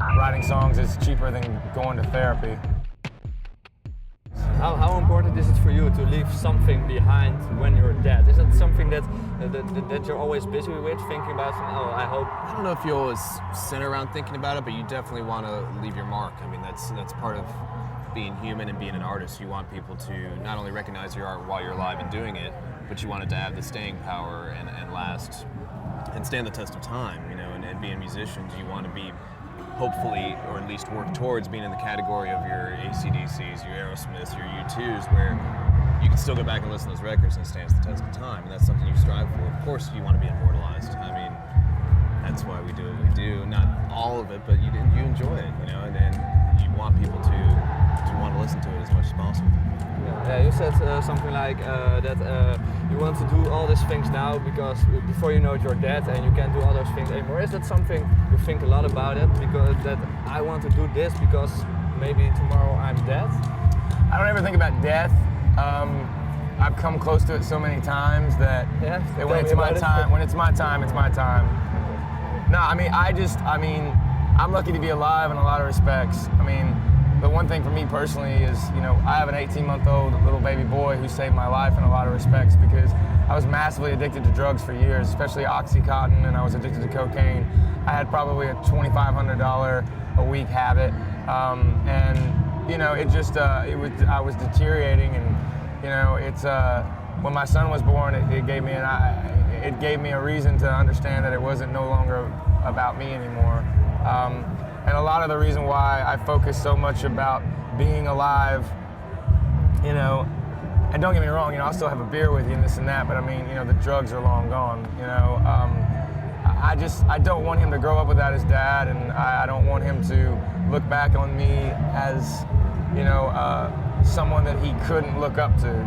writing songs is cheaper than going to therapy. How important is it for you to leave something behind when you're dead? Is it something that you're always busy with, thinking about? Oh, I hope. I don't know if you always sit around thinking about it, but you definitely want to leave your mark. I mean, that's part of being human and being an artist. You want people to not only recognize your art while you're alive and doing it, but you want it to have the staying power and last and stand the test of time. You know, and being musicians, you want to be, hopefully, or at least work towards being in the category of your AC/DCs, your Aerosmiths, your U2s, where you can still go back and listen to those records and it stands the test of time, and that's something you strive for. Of course, you want to be immortalized. I mean, that's why we do what we do. Not all of it, but you enjoy it, you know, and you want people to want to listen to it as much as possible. Yeah, you said something like that you want to do all these things now because before you know it, you're dead and you can't do all those things anymore. Is that something you think a lot about it? Because that I want to do this because maybe tomorrow I'm dead? I don't ever think about death. I've come close to it so many times that when it's my time, it's my time. No, I mean, I'm lucky to be alive in a lot of respects. I mean, the one thing for me personally is, you know, I have an 18-month-old little baby boy who saved my life in a lot of respects because I was massively addicted to drugs for years, especially Oxycontin, and I was addicted to cocaine. I had probably a $2,500 a week habit, and you know, I was deteriorating, and you know, it's when my son was born, it gave me a reason to understand that it wasn't no longer about me anymore. And a lot of the reason why I focus so much about being alive, you know, and don't get me wrong, you know, I'll still have a beer with you and this and that, but I mean, you know, the drugs are long gone, you know. I don't want him to grow up without his dad, and I don't want him to look back on me as, you know, someone that he couldn't look up to.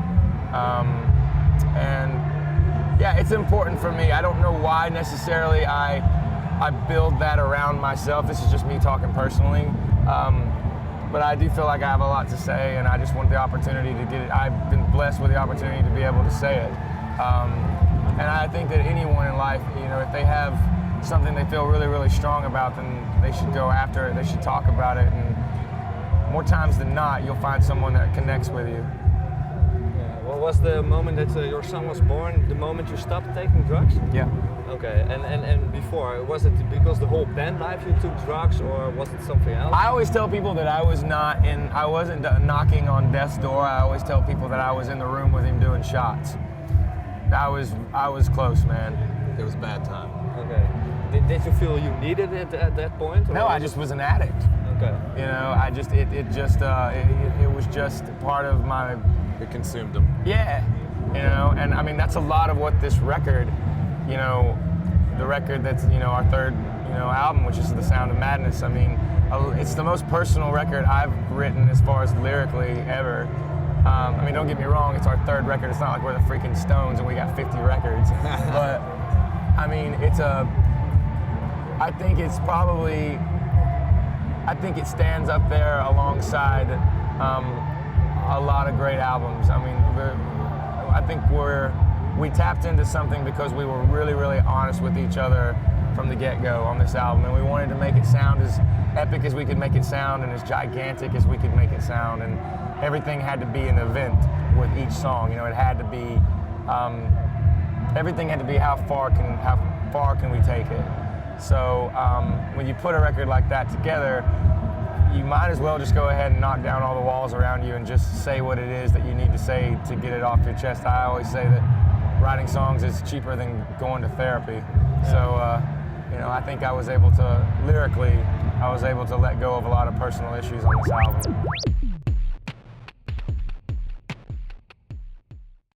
And yeah, it's important for me. I don't know why necessarily I build that around myself. This is just me talking personally. But I do feel like I have a lot to say, and I just want the opportunity to get it. I've been blessed with the opportunity to be able to say it. And I think that anyone in life, you know, if they have something they feel really, really strong about, then they should go after it. They should talk about it. And more times than not, you'll find someone that connects with you. What was the moment that your son was born, the moment you stopped taking drugs? Yeah. Okay, and before, was it because the whole band life you took drugs, or was it something else? I always tell people that I wasn't knocking on death's door. I always tell people that I was in the room with him doing shots. I was close, man. It was a bad time. Okay. Did you feel you needed it at that point? No, I just was an addict. Okay. You know, it was just part of my... It consumed them. Yeah. You know, and I mean, that's a lot of what this record, you know, the record that's, you know, our third, you know, album, which is The Sound of Madness. I mean, it's the most personal record I've written as far as lyrically ever. I mean, don't get me wrong, it's our third record. It's not like we're the freaking Stones and we got 50 records. But, I mean, I think it stands up there alongside a lot of great albums. I mean, I think we tapped into something because we were really, really honest with each other from the get-go on this album, and we wanted to make it sound as epic as we could make it sound and as gigantic as we could make it sound, and everything had to be an event with each song. You know, it had to be, everything had to be how far can we take it. So when you put a record like that together, you might as well just go ahead and knock down all the walls around you and just say what it is that you need to say to get it off your chest. I always say that writing songs is cheaper than going to therapy. So, you know, I think I was able to, lyrically, let go of a lot of personal issues on this album.